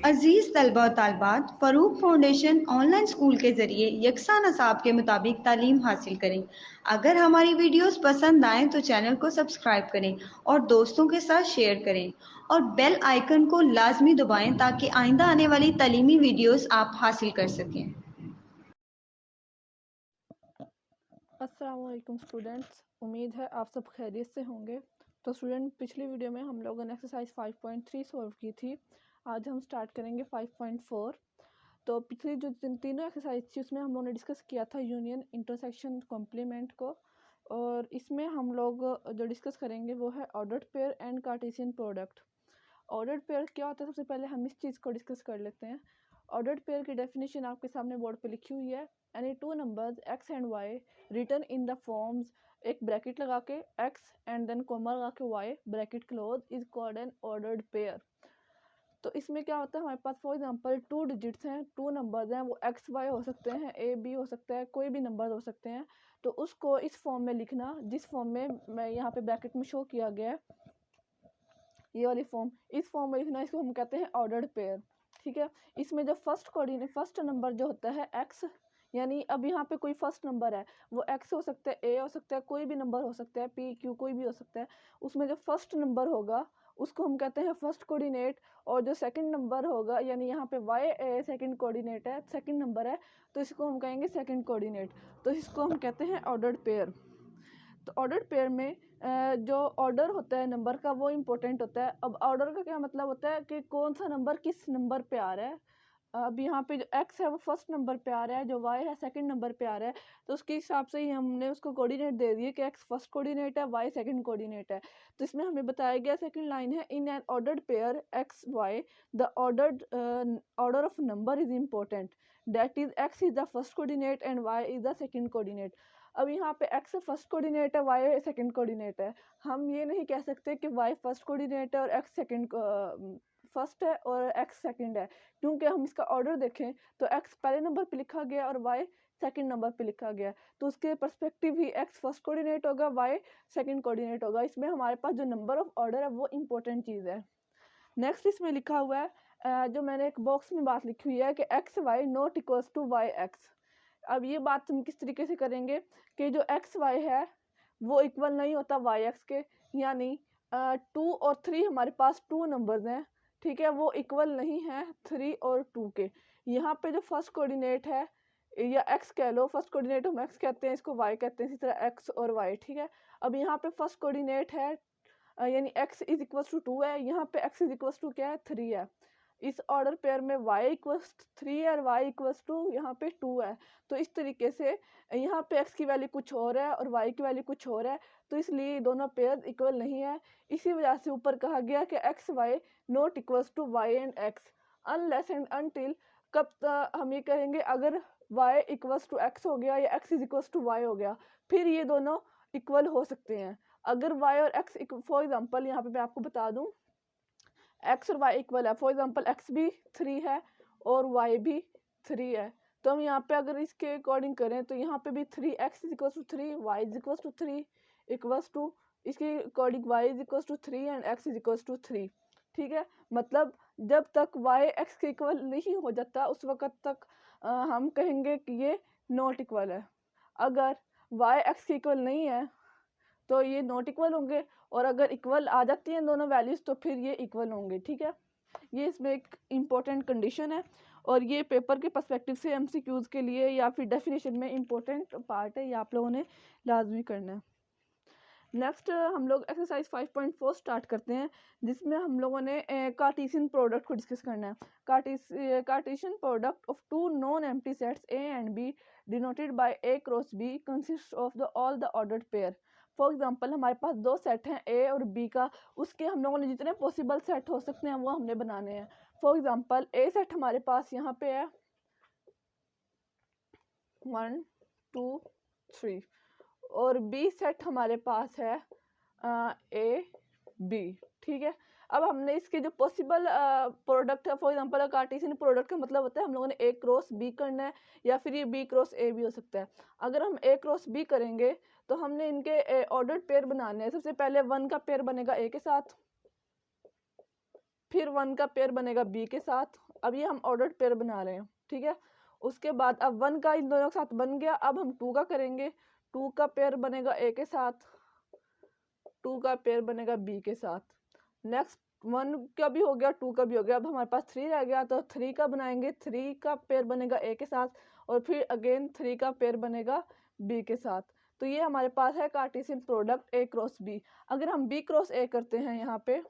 अजीज़ तलबा और तालिबात, Farooq foundation online school के ज़रिए यकसा नसाब के मुताबिक तालीम हासिल करें। अगर हमारी वीडियोस पसंद आएँ तो चैनल को सब्सक्राइब करें और दोस्तों के साथ शेयर करें और बेल आइकन को लाजमी दबाएं ताकि आइंदा आने वाली तालीमी वीडियोस आप हासिल कर सकें। अस्सलाम वालेकुम स्टूडेंट्स, उम्मीद है आप सब खैरियत से होंगे। तो स्टूडेंट, पिछली वीडियो में हम लोगों ने एक्सरसाइज 5.3 सॉल्व की थी। आज हम स्टार्ट करेंगे 5.4। तो पिछली जो तीनों एक्सरसाइज थी उसमें हम लोगों ने डिस्कस किया था यूनियन, इंटरसेक्शन, कॉम्प्लीमेंट को। और इसमें हम लोग जो डिस्कस करेंगे वो है ordered pair and Cartesian product. Ordered pair क्या होता है, सबसे पहले हम इस चीज़ को डिस्कस कर लेते हैं। ऑर्डर्ड पेयर की डेफिनेशन आपके सामने बोर्ड पे लिखी हुई है। Any two numbers x and y written in the forms, एक ब्रैकेट लगा के x एंड देन कोमा लगा के y bracket close, is called an ordered pair. तो इसमें क्या होता है, हमारे पास फॉर एग्जांपल 2 डिजिट्स हैं, 2 नंबर्स हैं, वो x y हो सकते हैं, a b हो सकता है, कोई भी नंबर हो सकते हैं। तो उसको इस फॉर्म में लिखना जिस फॉर्म में मैं यहाँ पे ब्रैकेट में शो किया गया है, ये वाली फॉर्म, इस फॉर्म में लिखना, इसको हम कहते हैं ऑर्डर्ड पेयर। ठीक है। इसमें जो फर्स्ट नंबर जो होता है x, यानी अब यहाँ पे कोई फर्स्ट नंबर है, वो x हो सकता है, a हो सकता है, कोई भी नंबर हो सकता है, p q कोई भी हो सकता है। उसमें जो फर्स्ट नंबर होगा उसको हम कहते हैं फर्स्ट कोऑर्डिनेट। और जो सेकंड नंबर होगा, यानी यहाँ पे y सेकंड कोऑर्डिनेट है, सेकंड नंबर है, तो इसको हम कहेंगे सेकंड कोऑर्डिनेट। तो इसको हम कहते हैं ऑर्डर्ड पेयर। तो ऑर्डर्ड पेयर में जो ऑर्डर होता है नंबर का वो इम्पोर्टेंट होता है। अब ऑर्डर का क्या मतलब होता है कि कौन सा नंबर किस नंबर पे आ रहा है। अब यहाँ पे जो x है वो फर्स्ट नंबर पे आ रहा है, जो y है सेकंड नंबर पे आ रहा है। तो उसके हिसाब से ही हमने उसको कोऑर्डिनेट दे दिए कि x फर्स्ट कोऑर्डिनेट है, y सेकंड कोऑर्डिनेट है। तो इसमें हमें बताया गया, सेकंड लाइन है, in an ordered pair x y the order of number is important, that is x is the first coordinate and y is the second coordinate. अब यहाँ पे x फर्स्ट कोऑर्डिनेट है, y सेकंड कोऑर्डिनेट है। हम ये नहीं कह सकते कि y फर्स्ट कोऑर्डिनेट है और x सेकंड फर्स्ट है और x सेकंड है, क्योंकि हम इसका ऑर्डर देखें तो x पहले नंबर पे लिखा गया और y सेकंड नंबर पे लिखा गया। तो उसके पर्सपेक्टिव ही x फर्स्ट कोऑर्डिनेट होगा, y सेकंड कोऑर्डिनेट होगा। इसमें हमारे पास जो नंबर ऑफ ऑर्डर है वो इम्पोर्टेंट चीज़ है। नेक्स्ट इसमें लिखा हुआ है, जो मैंने एक बॉक्स में बात लिखी हुई है कि X Y not equals to Y X. अब ये बात हम किस तरीके से करेंगे कि जो एक्स वाई है वो इक्वल नहीं होता वाई एक्स के, यानी 2 और 3 हमारे पास 2 नंबर्स हैं, ठीक है, वो इक्वल नहीं है 3 और 2 के। यहाँ पे जो फर्स्ट कोऑर्डिनेट है, या एक्स कह लो, फर्स्ट कोऑर्डिनेट हम एक्स कहते हैं, इसको वाई कहते हैं, इसी तरह एक्स और वाई। ठीक है। अब यहाँ पे फर्स्ट कोऑर्डिनेट है, यानी x इज इक्वल टू 2 है, यहाँ पे x इज इक्वल टू क्या है, 3 है। इस ऑर्डर पेयर में y इक्वल्स 3 है और y इक्वल्स टू यहाँ पे 2 है। तो इस तरीके से यहाँ पे x की वैल्यू कुछ और है और y की वैल्यू कुछ और है, तो इसलिए दोनों पेयर इक्वल नहीं है। इसी वजह से ऊपर कहा गया कि X Y not equals to Y and X unless and until. कब हम ये कहेंगे, अगर y इक्वल्स टू एक्स हो गया या x is equals to Y हो गया, फिर ये दोनों इक्वल हो सकते हैं। अगर y और x, फॉर एग्जांपल यहाँ पे मैं आपको बता दूं, x और y इक्वल है, फॉर एग्जांपल x भी 3 है और y भी 3 है, तो हम यहाँ पे अगर इसके अकॉर्डिंग करें तो यहाँ पे भी 3x is equal to 3, y is equal to 3 equals to, इसके according y is equal to 3 and x is equal to 3। ठीक है। मतलब जब तक y x के इक्वल नहीं हो जाता उस वक्त तक हम कहेंगे कि ये नॉट इक्वल है। अगर y x के इक्वल नहीं है तो ये नॉट इक्वल होंगे, और अगर इक्वल आ जाती हैं दोनों वैल्यूज तो फिर ये इक्वल होंगे। ठीक है। ये इसमें एक इम्पोर्टेंट कंडीशन है, और ये पेपर के पर्सपेक्टिव से एमसीक्यूज के लिए या फिर डेफिनेशन में इम्पोर्टेंट पार्ट है, ये आप लोगों ने लाजमी करना है। नेक्स्ट हम लोग एक्सरसाइज 5.4 स्टार्ट करते हैं, जिसमें हम लोगों ने कार्टेशियन प्रोडक्ट को डिस्कस करना है। Cartesian product of two non empty sets A and B denoted by A cross B consist of the all the ordered pair. For example हमारे पास दो सेट हैं ए और बी का, उसके हम लोगों ने जितने पॉसिबल सेट हो सकते हैं वो हमने बनाने हैं। फॉर एग्जांपल ए सेट हमारे पास यहाँ पे है 1 2 3, और बी सेट हमारे पास है ए बी। ठीक है। अब हमने इसके जो पॉसिबल प्रोडक्ट है, फॉर एग्जांपल कार्टेशियन प्रोडक्ट का मतलब होता है हम लोगों ने ए क्रॉस बी करना है, या फिर ये बी क्रॉस ए भी हो सकता है। अगर हम ए क्रॉस बी करेंगे तो हमने इनके ऑर्डर्ड पेयर बनाने हैं। सबसे पहले 1 का पेयर बनेगा ए के साथ, फिर 1 का पेयर बनेगा बी के साथ, अब ये हम ऑर्डर्ड पेयर बना रहे हैं, ठीक है। उसके बाद अब 1 का इन दोनों के साथ बन गया, अब हम 2 का करेंगे। 2 का पेयर बनेगा ए के साथ, 2 का पेयर बनेगा बी के साथ। नेक्स्ट 1 का भी हो गया, 2 का भी हो गया, अब हमारे पास 3 रह गया, तो 3 का बनाएंगे। 3 का पेयर बनेगा ए के साथ और फिर अगेन 3 का पेयर बनेगा बी के साथ। तो ये हमारे पास है Cartesian product A cross B. अगर हम बी क्रॉस ए करते हैं यहाँ पे,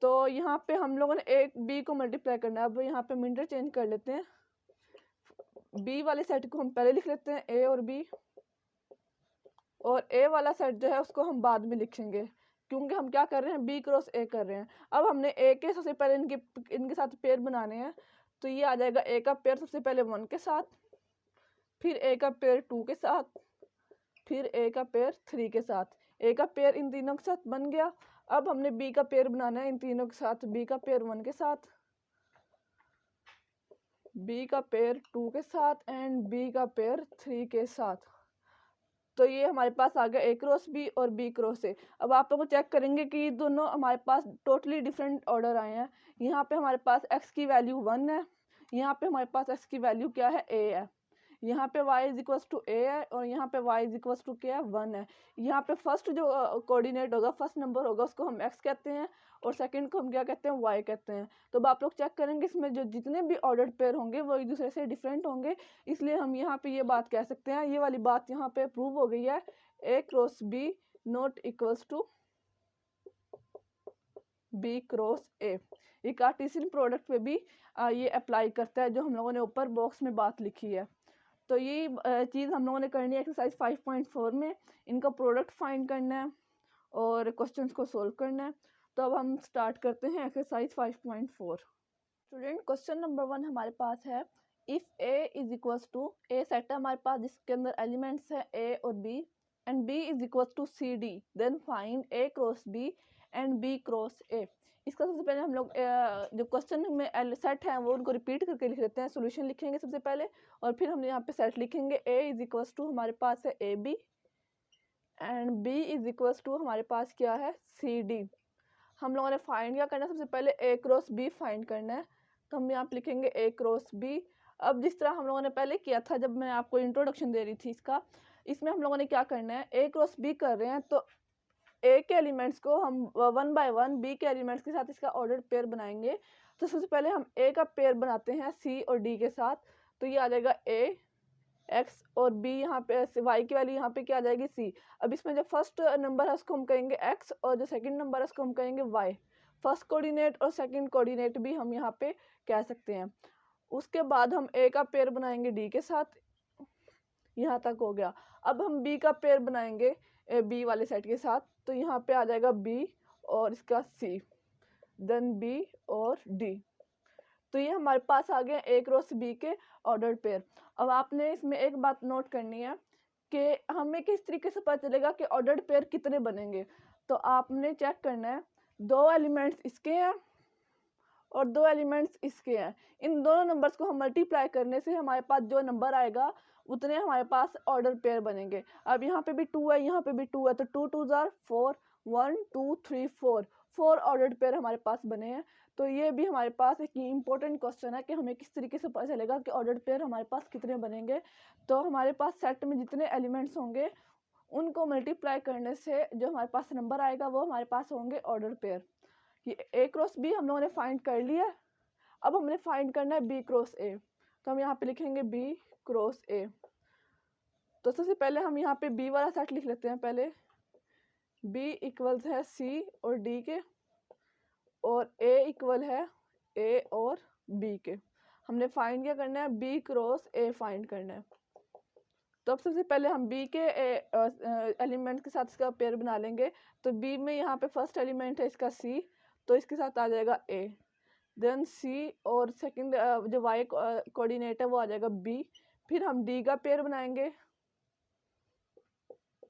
तो यहाँ पे हम लोगों ने एक बी को मल्टीप्लाई करना है। अब यहाँ पे हम इंटरचेंज कर लेते हैं, बी वाले सेट को हम पहले लिख लेते हैं ए और बी, और ए वाला सेट जो है उसको हम बाद में लिखेंगे, क्योंकि हम क्या कर रहे हैं, बी क्रॉस ए कर रहे हैं। अब हमने ए के सबसे पहले इनके साथ पेयर बनाने हैं, तो ये आ जाएगा ए का पेयर सबसे पहले 1 के साथ, फिर ए का पेयर 2 के साथ, फिर ए का पेयर 3 के साथ। ए का पेयर इन तीनों के साथ बन गया। अब हमने बी का पेयर बनाना है इन तीनों के साथ, बी का पेयर 1 के साथ, बी का पेयर 2 के साथ एंड बी का पेयर 3 के साथ। तो ये हमारे पास आ गया ए क्रॉस बी और बी क्रॉस ए। अब आप लोग चेक करेंगे कि दोनों हमारे पास टोटली डिफरेंट ऑर्डर आए हैं। यहाँ पे हमारे पास एक्स की वैल्यू 1 है, यहाँ पे हमारे पास एक्स की वैल्यू क्या है, ए है। यहाँ पे y इज इक्वल्स टू ए है और यहाँ पे y इज इक्वल्स टू क्या है, 1 है। यहाँ पे फर्स्ट जो कोऑर्डिनेट होगा, फर्स्ट नंबर होगा, उसको हम x कहते हैं और सेकंड को हम क्या कहते हैं, y कहते हैं। तो अब आप लोग चेक करेंगे इसमें जो जितने भी ऑर्डर्ड पेयर होंगे वो एक दूसरे से डिफरेंट होंगे, इसलिए हम यहाँ पे ये बात कह सकते हैं, ये वाली बात यहाँ पे प्रूव हो गई है, a cross b not equals to b cross a। ये कार्टेशियन प्रोडक्ट पे भी ये अप्लाई करता है, जो हम लोगों ने ऊपर बॉक्स में बात लिखी है। तो ये चीज़ हम लोगों ने करनी है एक्सरसाइज 5.4 में, इनका प्रोडक्ट फाइंड करना है और क्वेश्चंस को सोल्व करना है। तो अब हम स्टार्ट करते हैं एक्सरसाइज 5.4। स्टूडेंट क्वेश्चन नंबर 1 हमारे पास है, if A is equals to, A set है हमारे पास जिसके अंदर एलिमेंट्स है ए और B, and B is equals to C D, then find A cross B and B cross A. इसका सबसे पहले हम लोग जो क्वेश्चन में सेट है वो उनको रिपीट करके लिख लेते हैं, सोल्यूशन लिखेंगे सबसे पहले और फिर हम यहाँ पे सेट लिखेंगे। ए इज इक्वल्स टू हमारे पास है A B and B is equals to हमारे पास क्या है, सी डी। हम लोगों ने फाइंड क्या करना है, सबसे पहले ए क्रॉस बी फाइंड करना है, तो हम यहाँ पे लिखेंगे ए क्रॉस बी। अब जिस तरह हम लोगों ने पहले किया था जब मैं आपको इंट्रोडक्शन दे रही थी इसका, इसमें हम लोगों ने क्या करना है, ए क्रॉस बी कर रहे हैं तो ए के एलिमेंट्स को हम 1 बाय 1 बी के एलिमेंट्स के साथ इसका ऑर्डर पेयर बनाएंगे। तो सबसे पहले हम ए का पेयर बनाते हैं सी और डी के साथ, तो ये आ जाएगा ए एक्स और बी, यहाँ पे वाई की वैल्यू यहाँ पे क्या आ जाएगी, सी। अब इसमें जो फर्स्ट नंबर है उसको हम कहेंगे एक्स और जो सेकंड नंबर है उसको हम कहेंगे वाई। फर्स्ट कोऑर्डिनेट और सेकंड कोऑर्डिनेट भी हम यहाँ पे कह सकते हैं। उसके बाद हम ए का पेयर बनाएंगे डी के साथ, यहाँ तक हो गया। अब हम बी का पेयर बनाएंगे बी वाले सेट के साथ, तो यहाँ पे आ जाएगा बी और इसका सी, देन बी और डी। तो ये हमारे पास आ गए ए क्रॉस बी के ऑर्डर पेयर। अब आपने इसमें एक बात नोट करनी है कि हमें किस तरीके से पता चलेगा कि ऑर्डर्ड पेयर कितने बनेंगे। तो आपने चेक करना है, 2 एलिमेंट्स इसके हैं और 2 एलिमेंट्स इसके हैं, इन दोनों नंबर्स को हम मल्टीप्लाई करने से हमारे पास जो नंबर आएगा उतने हमारे पास ऑर्डर पेयर बनेंगे। अब यहाँ पे भी 2 है, यहाँ पे भी 2 है, तो 2 2 जार 4, 1 2 3 4 ऑर्डर्ड पेयर हमारे पास बने हैं। तो ये भी हमारे पास एक इम्पोर्टेंट क्वेश्चन है कि हमें किस तरीके से पता चलेगा कि ऑर्डर्ड पेयर हमारे पास कितने बनेंगे। तो हमारे पास सेट में जितने एलिमेंट्स होंगे उनको मल्टीप्लाई करने से जो हमारे पास नंबर आएगा वो हमारे पास होंगे ऑर्डर पेयर। ये ए क्रॉस बी हम लोगों ने फाइंड कर लिया। अब हमने फाइंड करना है बी क्रॉस ए, तो हम यहाँ पे लिखेंगे बी क्रॉस ए। तो सबसे पहले हम यहाँ पे बी वाला सेट लिख लेते हैं पहले, बी इक्वल्स है सी और डी के और ए इक्वल है ए और बी के। हमने फाइंड क्या करना है, बी क्रॉस ए फाइंड करना है। तो अब सबसे पहले हम बी के एलिमेंट के साथ इसका पेयर बना लेंगे। तो बी में यहाँ पे फर्स्ट एलिमेंट है इसका सी, तो इसके साथ आ जाएगा ए, देन सी और सेकंड जो वाई कोऑर्डिनेट है वो आ जाएगा बी। फिर हम डी का पेयर बनाएंगे,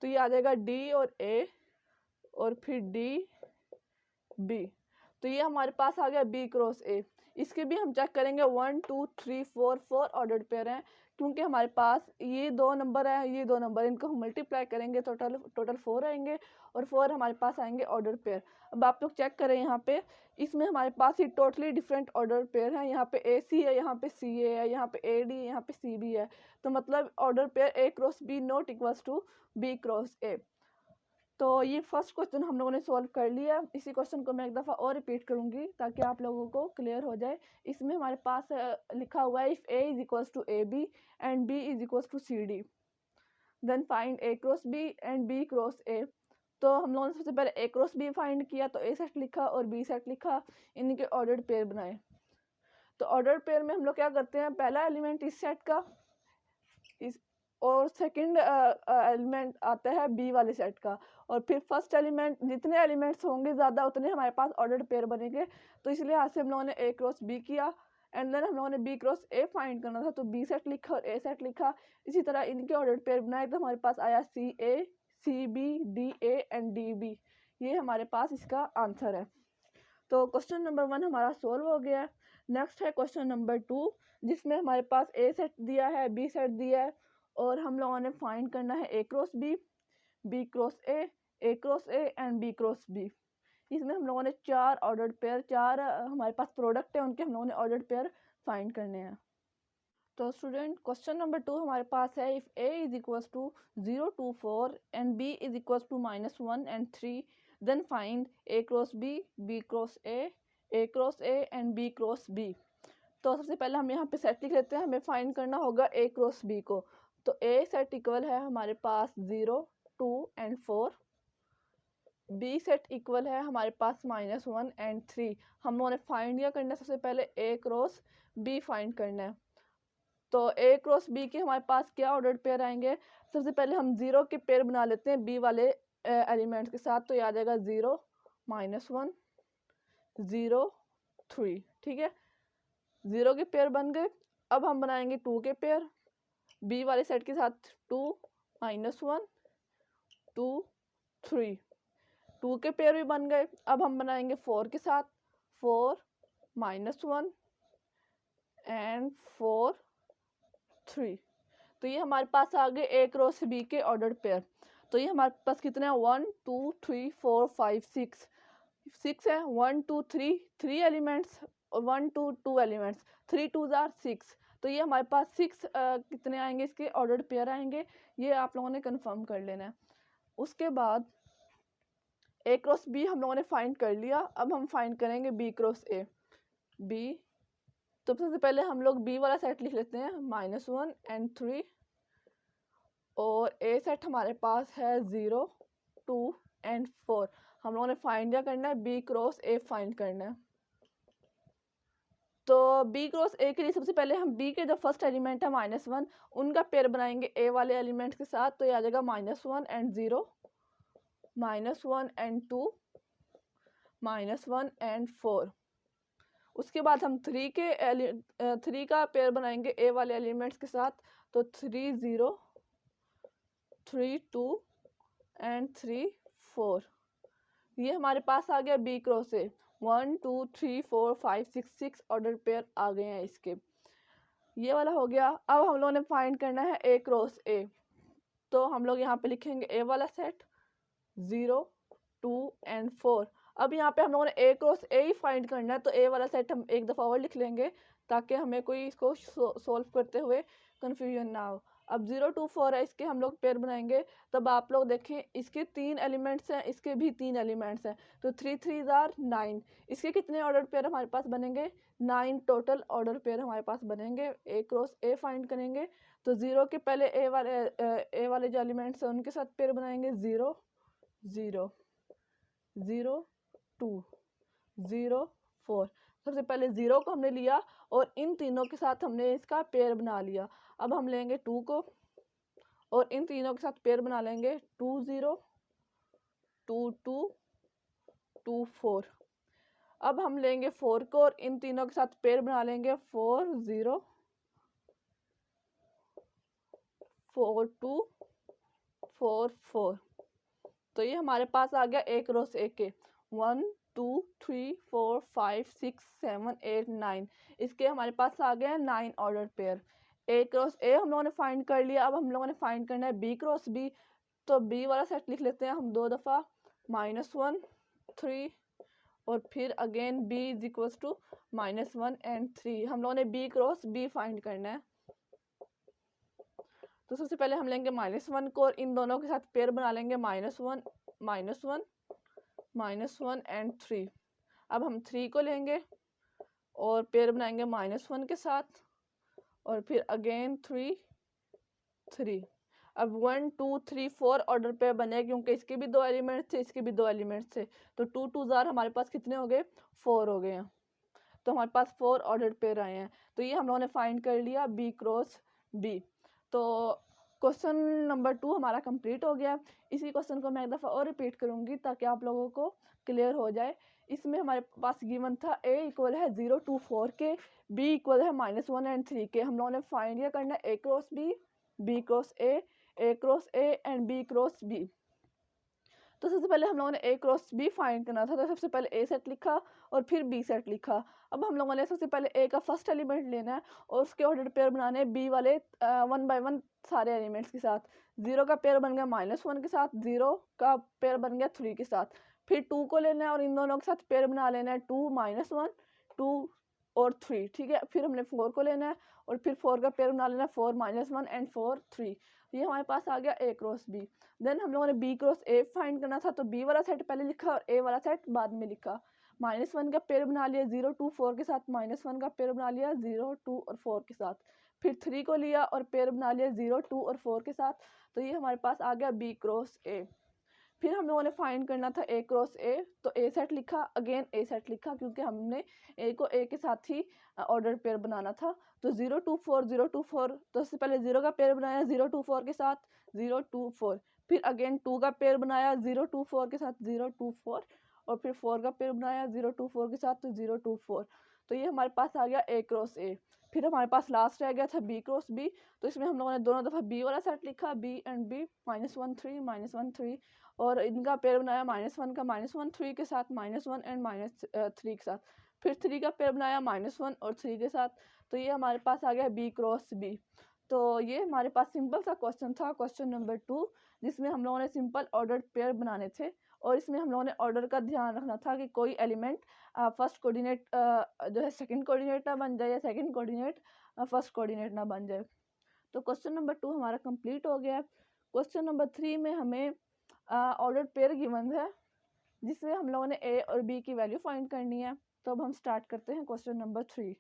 तो ये आ जाएगा डी और ए और फिर डी बी। तो ये हमारे पास आ गया बी क्रॉस ए। इसके भी हम चेक करेंगे 1 2 3 4 4 ऑर्डर्ड पेयर हैं, क्योंकि हमारे पास ये 2 नंबर है, ये 2 नंबर, इनको हम मल्टीप्लाई करेंगे तो टोटल 4 आएंगे और 4 हमारे पास आएंगे ऑर्डर पेयर। अब आप लोग चेक करें यहाँ पे, इसमें हमारे पास ये टोटली डिफरेंट ऑर्डर पेयर है। यहाँ पे ए सी है, यहाँ पे सी ए है, यहाँ पे ए डी है, यहाँ पे सी बी है। तो मतलब order pair A cross B not equals to B cross A. तो ये फर्स्ट क्वेश्चन हम लोगों ने सॉल्व कर लिया। इसी क्वेश्चन को मैं एक दफ़ा और रिपीट करूंगी ताकि आप लोगों को क्लियर हो जाए। इसमें हमारे पास लिखा हुआ है if A is equals to A B and B is equals to C D, then find A cross B and B cross A. तो हम लोगों ने सबसे पहले ए क्रॉस बी फाइंड किया, तो ए सेट लिखा और बी सेट लिखा, इनके ऑर्डर्ड पेयर बनाए। तो ऑर्डर्ड पेयर में हम लोग क्या करते हैं, पहला एलिमेंट इस सेट का इस और सेकंड एलिमेंट आता है बी वाले सेट का, और फिर फर्स्ट एलिमेंट, जितने एलिमेंट्स होंगे ज़्यादा उतने हमारे पास ऑर्डर्ड पेयर बनेंगे। तो इसलिए आज से हम लोगों ने ए क्रॉस बी किया एंड देन हम लोगों ने बी क्रॉस ए फाइंड करना था, तो बी सेट लिखा और ए सेट लिखा। इसी तरह इनके ऑर्डर्ड पेयर बनाए तो हमारे पास आया C A, C B, D A and D B. ये हमारे पास इसका आंसर है। तो क्वेश्चन नंबर 1 हमारा सोल्व हो गया है। नेक्स्ट है क्वेश्चन नंबर 2, जिसमें हमारे पास ए सेट दिया है, बी सेट दिया है और हम लोगों ने फाइंड करना है A cross B cross A cross A and B cross B. इसमें हम लोगों ने 4 ऑर्डर्ड पेयर, 4 हमारे पास प्रोडक्ट है, उनके हम लोगों ने ऑर्डर्ड पेयर फाइंड करने हैं। तो स्टूडेंट क्वेश्चन नंबर 2 हमारे पास है if A is equals to 0 2 4 and B is equals to -1 and 3, then find A cross B cross A cross A and B cross B. तो सबसे पहले हम यहाँ पे सेट लिख लेते हैं, हमें फाइंड करना होगा ए क्रॉस बी को। तो ए सेट इक्वल है हमारे पास 0 2 एंड 4, बी सेट इक्वल है हमारे पास -1 एंड 3। हम लोगों ने फाइंड क्या करना है, सबसे पहले ए क्रॉस बी फाइंड करना है। तो ए क्रॉस बी के हमारे पास क्या ऑर्डर्ड पेयर आएंगे, सबसे पहले हम 0 के पेयर बना लेते हैं बी वाले एलिमेंट्स के साथ। तो याद आएगा 0 -1 0 3, ठीक है, 0 के पेयर बन गए। अब हम बनाएंगे 2 के पेयर बी वाले सेट के साथ, 2 -1 2 3, 2 के पेयर भी बन गए। अब हम बनाएंगे 4 के साथ, 4 -1 एंड 4 3। तो ये हमारे पास आ गए ए क्रॉस बी के ऑर्डर्ड पेयर। तो ये हमारे पास कितने हैं, 1 2 3 4 5 6 है, 1 2 3 3 एलिमेंट्स और 1 2 2 एलिमेंट्स, 3 2 आर 6। तो ये हमारे पास 6 कितने आएंगे, इसके ऑर्डर्ड पेयर आएंगे। ये आप लोगों ने कंफर्म कर लेना है। उसके बाद ए क्रॉस बी हम लोगों ने फाइंड कर लिया। अब हम फाइंड करेंगे बी क्रॉस ए बी। तो सबसे पहले हम लोग बी वाला सेट लिख लेते हैं, -1 एंड 3, और ए सेट हमारे पास है 0 2 एंड 4। हम लोगों ने फाइंड क्या करना है, बी क्रॉस ए फाइंड करना है। तो बी क्रॉस ए के लिए सबसे पहले हम बी के जो फर्स्ट एलिमेंट है -1, उनका पेयर बनाएंगे ए वाले एलिमेंट के साथ। तो ये आ जाएगा -1 एंड 0, -1 एंड 2, -1 एंड 4। उसके बाद हम 3 का पेयर बनाएंगे ए वाले एलिमेंट्स के साथ। तो 3 0 3 2 एंड 3 4। ये हमारे पास आ गया B cross A, 1 2 3 4 5 6 order pair आ गए हैं इसके। ये वाला हो गया। अब हम लोगों ने फाइंड करना है ए क्रॉस ए। तो हम लोग यहाँ पे लिखेंगे ए वाला सेट 0 2 एंड 4। अब यहाँ पे हम लोगों ने ए क्रॉस ए ही फाइंड करना है, तो ए वाला सेट हम एक दफ़ा और लिख लेंगे ताकि हमें कोई इसको सोल्व करते हुए कंफ्यूजन ना हो। अब 0 2 4 है, इसके हम लोग पेयर बनाएंगे। तब आप लोग देखें, इसके 3 एलिमेंट्स हैं, इसके भी 3 एलिमेंट्स हैं, तो 3 3 आर 9। इसके कितने ऑर्डर पेयर हमारे पास बनेंगे, 9 टोटल ऑर्डर पेयर हमारे पास बनेंगे। ए क्रॉस ए फाइंड करेंगे तो 0 के पहले ए वाले जो एलिमेंट्स हैं उनके साथ पेयर बनाएंगे, 0 0 0 2 0 4। सबसे पहले 0 को हमने लिया और इन तीनों के साथ हमने इसका पेयर बना लिया। अब हम लेंगे 2 को और इन तीनों के साथ पेयर बना लेंगे, 2 0 2 2 2 4। अब हम लेंगे 4 को और इन तीनों के साथ पेयर बना लेंगे, 4 0 4 2 4 4। तो ये हमारे पास आ गया ए क्रॉस ए के 1 2 3 4 5 6 7 8 9। इसके हमारे पास आ गए हैं 9 ऑर्डर पेयर। ए क्रॉस ए हम लोगों ने फाइंड कर लिया। अब हम लोगों ने फाइंड करना है बी क्रॉस बी। तो बी वाला सेट लिख लेते हैं हम 2 दफ़ा, -1 3 और फिर again b is equals to -1 and 3। हम लोगों ने b क्रॉस b फाइंड करना है। तो सबसे पहले हम लेंगे -1 को और इन दोनों के साथ पेयर बना लेंगे -1 -1 एंड 3। अब हम 3 को लेंगे और पेयर बनाएंगे -1 के साथ और फिर अगेन 3। अब 1 2 3 4 ऑर्डर पेयर बने क्योंकि इसके भी 2 एलिमेंट्स थे, इसके भी 2 एलिमेंट्स थे। तो 2 2 जार हमारे पास कितने हो गए? 4 हो गए हैं। तो हमारे पास 4 ऑर्डर पेयर आए हैं। तो ये हम लोगों ने फाइंड कर लिया बी क्रॉस बी। तो क्वेश्चन नंबर 2 हमारा कंप्लीट हो गया। इसी क्वेश्चन को मैं एक दफ़ा और रिपीट करूंगी ताकि आप लोगों को क्लियर हो जाए। इसमें हमारे पास गिवन था a इक्वल है 0 2 4 के, b इक्वल है -1 एंड 3 के। हम लोगों ने फाइंड किया करना a cross b cross a cross a and b cross b। तो सबसे पहले हम लोगों ने a क्रॉस b फाइंड करना था। तो सबसे पहले a सेट लिखा और फिर b सेट लिखा। अब हम लोगों ने सबसे पहले a का फर्स्ट एलिमेंट लेना है और उसके ऑर्डर पेयर बनाने हैं b वाले 1 बाय 1 सारे एलिमेंट्स के साथ। 0 का पेयर बन गया -1 के साथ, 0 का पेयर बन गया 3 के साथ। फिर 2 को लेना है और इन दोनों के साथ पेयर बना लेना है 2 -1 2 और 3, ठीक है। फिर हमने 4 को लेना है और फिर 4 का पेयर बना लेना है 4 -1 एंड 4 3। ये हमारे पास आ गया a क्रॉस b। देन हम लोगों ने b क्रॉस a फाइंड करना था। तो b वाला सेट पहले लिखा और a वाला सेट बाद में लिखा। -1 का पेयर बना लिया 0 2 4 के साथ, -1 का पेयर बना लिया 0 2 और 4 के साथ। फिर 3 को लिया और पेयर बना लिया 0 2 और 4 के साथ। तो ये हमारे पास आ गया b क्रॉस a। फिर हम लोगों ने फाइंड करना था a क्रॉस a। तो a सेट लिखा, अगेन a सेट लिखा क्योंकि हमने a को a के साथ ही ऑर्डर पेयर बनाना था। तो 0 2 4 0 2 4। तो सबसे पहले 0 का पेयर बनाया 0 2 4 के साथ 0 2 4। फिर अगेन 2 का पेयर बनाया 0 2 4 के साथ 0 2 4 और फिर 4 का पेयर बनाया 0 2 4 के साथ तो 0 2 4। तो ये हमारे पास आ गया a क्रॉस a। फिर हमारे पास लास्ट रह गया था b क्रॉस b। तो इसमें हम लोगों ने दोनों दफ़ा b वाला सेट लिखा, b एंड b -1 3 -1 3 और इनका पेयर बनाया -1 का -1 3 के साथ, -1 एंड -3 के साथ। फिर 3 का पेयर बनाया -1 और 3 के साथ। तो ये हमारे पास आ गया b क्रॉस b। तो ये हमारे पास सिंपल सा क्वेश्चन था, क्वेश्चन नंबर 2, जिसमें हम लोगों ने सिंपल ऑर्डर पेयर बनाने थे। और इसमें हम लोगों ने ऑर्डर का ध्यान रखना था कि कोई एलिमेंट फर्स्ट कोऑर्डिनेट जो है सेकंड कोऑर्डिनेट ना बन जाए या सेकंड कोऑर्डिनेट फर्स्ट कोऑर्डिनेट ना बन जाए। तो क्वेश्चन नंबर 2 हमारा कंप्लीट हो गया है। क्वेश्चन नंबर 3 में हमें ऑर्डर पेयर गिवन है जिसमें हम लोगों ने a और b की वैल्यू फाइंड करनी है। तो अब हम स्टार्ट करते हैं question number 3।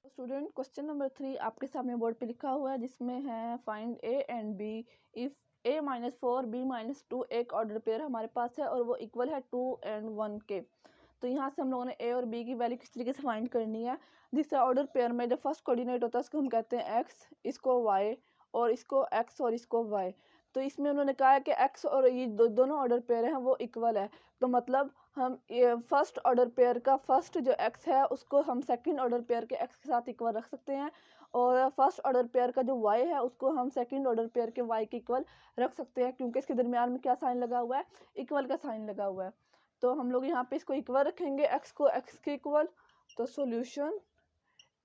Student, question number 3 आपके सामने बोर्ड पे लिखा हुआ है जिसमें है find a and b if a -4 b -2 एक ऑर्डर पेयर हमारे पास है और वो इक्वल है 2 एंड 1 के। तो यहाँ से हम लोगों ने a और b की वैल्यू किस तरीके से फाइंड करनी है। जिससे ऑर्डर पेयर में जो फर्स्ट कोऑर्डिनेट होता है उसको हम कहते हैं x, इसको y और इसको x और इसको y। तो इसमें उन्होंने कहा है कि x और ये दोनों ऑर्डर पेयर हैं वो इक्वल है। तो मतलब हम ये फर्स्ट ऑर्डर पेयर का फर्स्ट जो x है उसको हम सेकंड ऑर्डर पेयर के x के साथ इक्वल रख सकते हैं और फर्स्ट ऑर्डर पेयर का जो y है उसको हम सेकंड ऑर्डर पेयर के y के इक्वल रख सकते हैं क्योंकि इसके दरमियान में क्या साइन लगा हुआ है? इक्वल का साइन लगा हुआ है। तो हम लोग यहाँ पे इसको इक्वल रखेंगे, x को x के इक्वल। तो सॉल्यूशन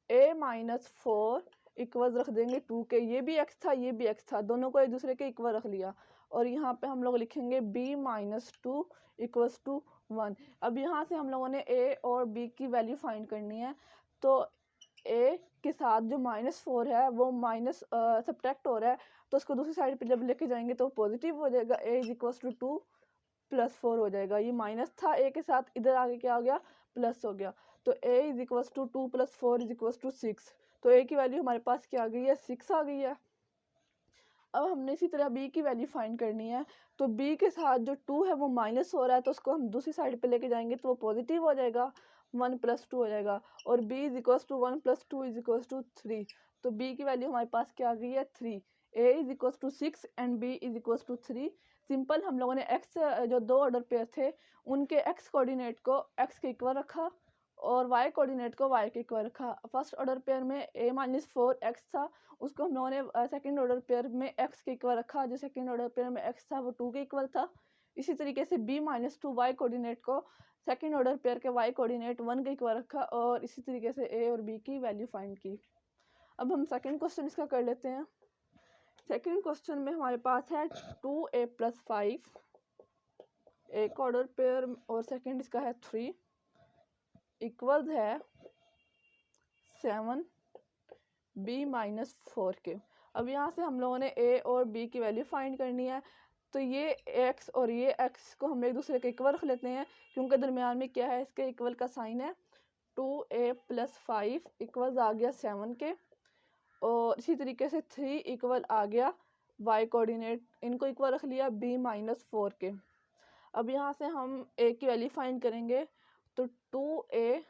a -4 इक्वल रख देंगे 2 के। ये भी x था, ये भी x था, दोनों को एक दूसरे के इक्वल रख लिया। और यहाँ पे हम लोग लिखेंगे b -2 इक्वल्स टू 1। अब यहाँ से हम लोगों ने a और b की वैल्यू फाइंड करनी है। तो a के साथ जो -4 है वो माइनस सब्ट्रैक्ट हो रहा है तो उसको दूसरी साइड पे जब लेके जाएंगे तो पॉजिटिव हो जाएगा। a इज इक्वल्स टू 2 +4 हो जाएगा। ये माइनस था a के साथ, इधर आगे क्या हो गया? प्लस हो गया। तो a is equals to 2 + 4 is equals to 6। तो a की वैल्यू हमारे पास क्या आ गई है? 6 आ गई है। अब हमने इसी तरह b की वैल्यू फाइंड करनी है। तो b के साथ जो 2 है वो माइनस हो रहा है तो उसको हम दूसरी साइड पे लेके जाएंगे तो वो पॉजिटिव हो जाएगा, 1 + 2 हो जाएगा। और b is equals to 1 + 2 is equals to 3। तो b की वैल्यू हमारे पास क्या आ गई है? 3। a is equals to 6 and b is equals to 3। Simple हम लोगों ने x जो दो ऑर्डर पेयर थे उनके x कोऑर्डिनेट को x के इक्वल रखा और y कोऑर्डिनेट को y के इक्वल रखा। फर्स्ट ऑर्डर पेयर में a -4 x था, उसको हम लोगों ने सेकंड ऑर्डर पेयर में x के इक्वल रखा। जो सेकंड ऑर्डर पेयर में x था वो 2 के इक्वल था। इसी तरीके से b माइनस 2 वाई कोऑर्डिनेट को सेकंड ऑर्डर पेयर के y कोऑर्डिनेट 1 के इक्वल रखा और इसी तरीके से a और b की वैल्यू फाइंड की। अब हम सेकंड क्वेश्चन इसका कर लेते हैं। सेकंड क्वेश्चन में हमारे पास है 2a प्लस 5 एक ऑर्डर पेयर और सेकंड इसका है 3 इक्वल्स है 7 b माइनस 4 के। अब यहाँ से हम लोगों ने a और b की वैल्यू फाइंड करनी है, तो ये x और ये x को हम एक दूसरे के इक्वल रख लेते हैं क्योंकि दरमियान में क्या है, इसके इक्वल का साइन है। 2a प्लस 5 इक्वल्स आ गया 7 के और इसी तरीके से 3 इक्वल आ गया y कोऑर्डिनेट, इनको इक्वल रख लिया b माइनस 4 के। अब यहाँ से हम a की वैल्यू फाइंड करेंगे, तो 2a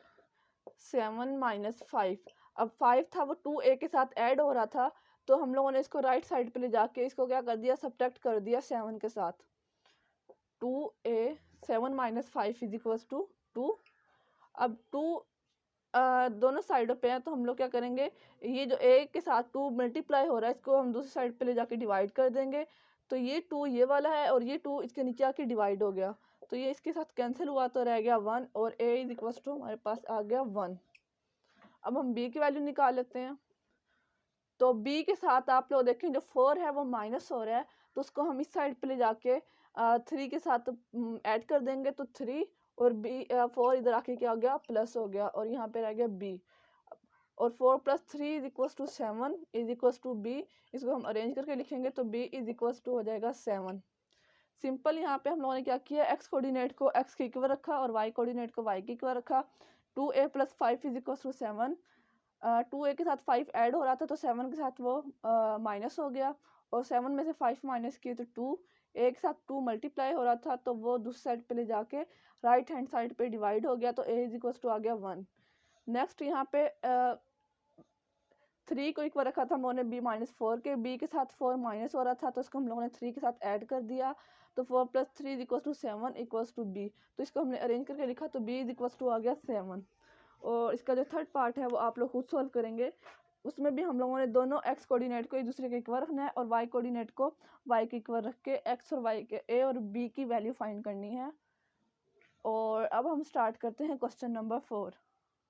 7 माइनस 5, अब 5 था वो 2a के साथ ऐड हो रहा था, तो हम लोगों ने इसको राइट साइड पे ले जाके इसको क्या कर दिया, सब्ट्रैक्ट कर दिया 7 के साथ। 2a 7 minus 5 is equals to 2। अब 2 दोनों साइडों पे है तो हम लोग क्या करेंगे, ये जो a के साथ 2 मल्टीप्लाई हो रहा है इसको हम दूसरी साइड पे ले जाके डिवाइड कर देंगे, तो ये 2 ये वाला है और ये 2 इसके नीचे आके डिवाइड हो गया, तो ये इसके साथ कैंसिल हुआ तो रह गया 1 और a इज इक्वल्स टू हमारे पास आ गया 1। अब हम b की वैल्यू निकाल लेते हैं, तो b के साथ आप लोग देखें जो 4 है वो माइनस हो रहा है, तो उसको हम इस साइड पे ले जाके 3 के साथ ऐड कर देंगे, तो 3 और b 4 इधर आके क्या हो गया, प्लस हो गया और यहाँ पे रह गया b और 4 plus 3 is equals to 7 is equals to b। इसको हम अरेंज करके लिखेंगे तो b इज इक्वल्स टू हो जाएगा 7। सिंपल यहाँ पे हम लोगों ने क्या किया, x कोऑर्डिनेट को x के इक्वल रखा और y कोऑर्डिनेट को y के इक्वल रखा। 2a plus 5 is equals to 7, 2a के साथ 5 ऐड हो रहा था तो 7 के साथ वो माइनस हो गया और 7 में से 5 माइनस किए तो 2, a के साथ 2 मल्टीप्लाई हो रहा था तो वो दूसरी साइड पे ले जाके राइट हैंड साइड पे डिवाइड हो गया, तो a इज इक्वल्स टू आ गया 1। नेक्स्ट यहाँ पे 3 को इक्वल रखा था हम लोगों ने b माइनस 4 के, b के साथ 4 माइनस हो रहा था तो इसको हम लोगों ने 3 के साथ ऐड कर दिया, तो 4 plus 3 is equals to 7 equals to b, तो इसको हमने अरेंज करके लिखा तो b इज इक्वल्स टू आ गया 7। और इसका जो थर्ड पार्ट है वो आप लोग खुद सॉल्व करेंगे, उसमें भी हम लोगों ने दोनों x कोऑर्डिनेट को एक दूसरे के इक्वल रखना है और y कोऑर्डिनेट को y के इक्वल रख के x और y के a और b की वैल्यू फाइंड करनी है। और अब हम स्टार्ट करते हैं question number 4।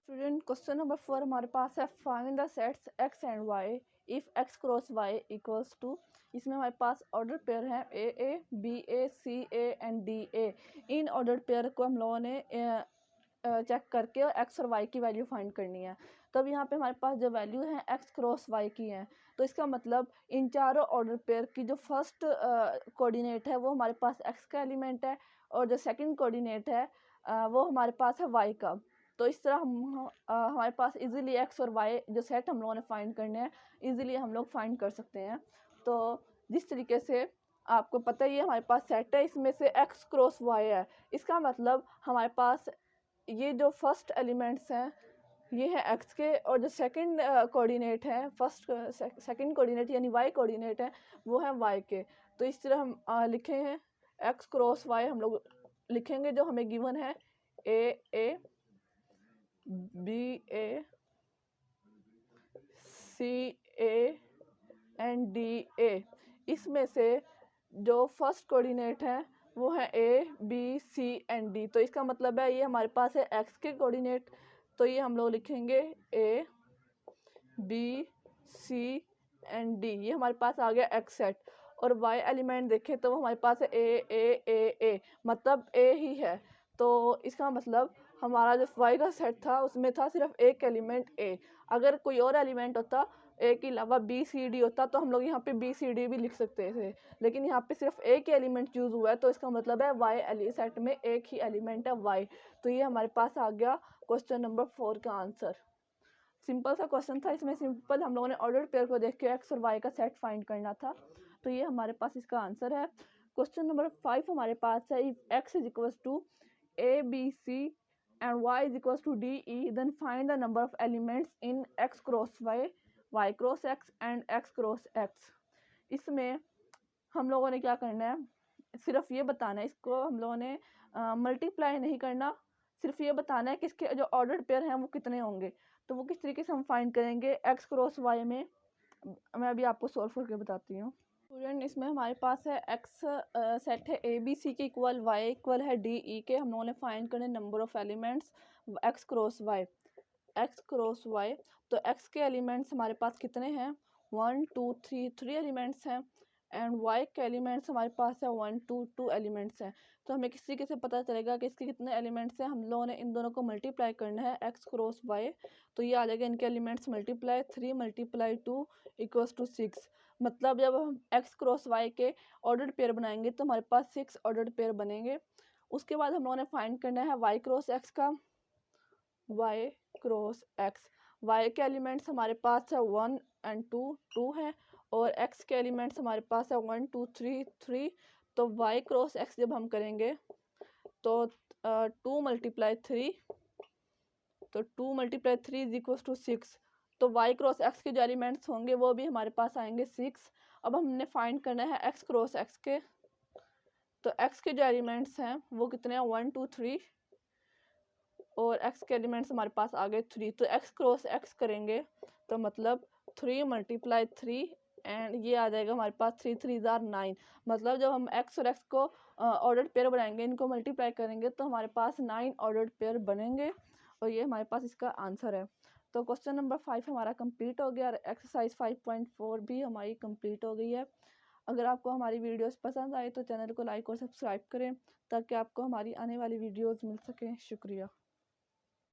Student question number 4 हमारे पास है find the sets x and y if x cross y equals to. इसमें हमारे पास ऑर्डर पेयर है a b a c a and d a। इन ऑर्डर पेयर को हम लोगों ने चेक करके और x और y की वैल्यू फाइंड करनी है। तब यहाँ पे हमारे पास जो वैल्यू है x क्रॉस y की है, तो इसका मतलब इन चारों ऑर्डर पेयर की जो फर्स्ट कोऑर्डिनेट है वो हमारे पास x का एलिमेंट है और जो सेकंड कोऑर्डिनेट है वो हमारे पास है y का। तो इस तरह हम हमारे पास इजीली x और y जो सेट हम लोगों ने फाइंड करने हैं इजीली हम लोग फाइंड कर सकते हैं। तो जिस तरीके से आपको पता ही है हमारे पास सेट है, इसमें से x क्रॉस y है, इसका मतलब हमारे पास ये जो फर्स्ट एलिमेंट्स हैं ये है x के और जो सेकंड कोऑर्डिनेट है फर्स्ट सेकंड कोऑर्डिनेट यानी y कोऑर्डिनेट है वो है y के। तो इस तरह हम लिखे हैं x क्रॉस y हम लोग लिखेंगे जो हमें गिवन है a b a c a and d a। इसमें से जो फर्स्ट कोऑर्डिनेट है वो है a b c and d, तो इसका मतलब है ये हमारे पास है x के कोऑर्डिनेट, तो ये हम लोग लिखेंगे a b c and d, ये हमारे पास आ गया x सेट। और y एलिमेंट देखें तो वो हमारे पास है a मतलब a ही है, तो इसका मतलब हमारा जो y का सेट था उसमें था सिर्फ एक एलिमेंट a। अगर कोई और एलिमेंट होता a के अलावा b c d होता तो हम लोग यहाँ पे b c d भी लिख सकते थे, लेकिन यहाँ पे सिर्फ एक ही एलिमेंट चूज हुआ है तो इसका मतलब है y सेट में एक ही एलिमेंट है y। तो ये हमारे पास आ गया क्वेश्चन नंबर 4 का आंसर। सिंपल सा क्वेश्चन था, इसमें सिंपल हम लोगों ने ऑर्डर पेयर को देख के x और y का सेट फाइंड करना था, तो ये हमारे पास इसका आंसर है। क्वेश्चन नंबर 5 हमारे पास है if x is equals to a b c and y is equals to d e then find the number of elements in x cross y cross x and x cross x। इसमें हम लोगों ने क्या करना है, सिर्फ ये बताना है, इसको हम लोगों ने मल्टीप्लाई नहीं करना, सिर्फ ये बताना है कि इसके जो ऑर्डर पेयर हैं वो कितने होंगे। तो वो किस तरीके से हम फाइंड करेंगे x क्रॉस y में, मैं अभी आपको सॉल्व करके बताती हूँ। स्टूडेंट इसमें हमारे पास है एक्स सेट है ए बी सी के इक्वल वाई इक्वल है डी ई के। हम लोगों ने फाइंड करने number of elements X cross Y, X cross Y. तो एक्स के एलिमेंट्स हमारे पास कितने हैं, 1 2 3, 3 एलिमेंट्स हैं। एंड वाई के एलिमेंट्स हमारे पास है 1 2 2 एलिमेंट्स हैं। तो हमें किसी के से पता चलेगा कि इसके कितने एलिमेंट्स हैं। हम लोगों ने इन दोनों को मल्टीप्लाई करना है, एक्स क्रॉस वाई। तो ये आ जाएगा इनके elements multiply 3 multiply 2 equals to 6। मतलब जब हम एक्स क्रॉस वाई के ऑर्डर्ड पेयर बनाएंगे तो हमारे पास 6 ऑर्डर्ड पेयर बनेंगे। उसके बाद हम लोगों ने फाइंड करना है वाई क्रॉस एक्स का, वाई क्रॉस एक्स। वाई के एलिमेंट्स हमारे पास है 1 एंड 2 2 है, और एक्स के एलिमेंट्स हमारे पास है 1 2 3 3। तो वाई क्रॉस एक्स जब हम करेंगे तो 2 मल्टीप्लाई 3, तो 2 मल्टीप्लाई 3 इज इक्वल टू 6। तो वाई क्रॉस एक्स के जो एलिमेंट्स होंगे वो भी हमारे पास आएंगे 6। अब हमने फाइंड करना है एक्स क्रॉस एक्स के। तो एक्स के जो एलिमेंट्स हैं वो कितने हैं, 1 2 3, और एक्स के एलिमेंट्स हमारे पास आ गए 3। तो एक्स क्रॉस एक्स करेंगे तो मतलब 3 मल्टीप्लाई 3, एंड ये आ जाएगा हमारे पास 3 3 जार 9। मतलब जब हम एक्स और एक्स को ऑर्डर्ड पेयर बनाएंगे, इनको मल्टीप्लाई करेंगे तो हमारे पास 9 ऑर्डर्ड पेयर बनेंगे, और ये हमारे पास इसका आंसर है। तो क्वेश्चन नंबर 5 हमारा कंप्लीट हो गया, और एक्सरसाइज 5.4 भी हमारी कंप्लीट हो गई है। अगर आपको हमारी वीडियोस पसंद आए तो चैनल को लाइक और सब्सक्राइब करें ताकि आपको हमारी आने वाली वीडियोस मिल सकें। शुक्रिया।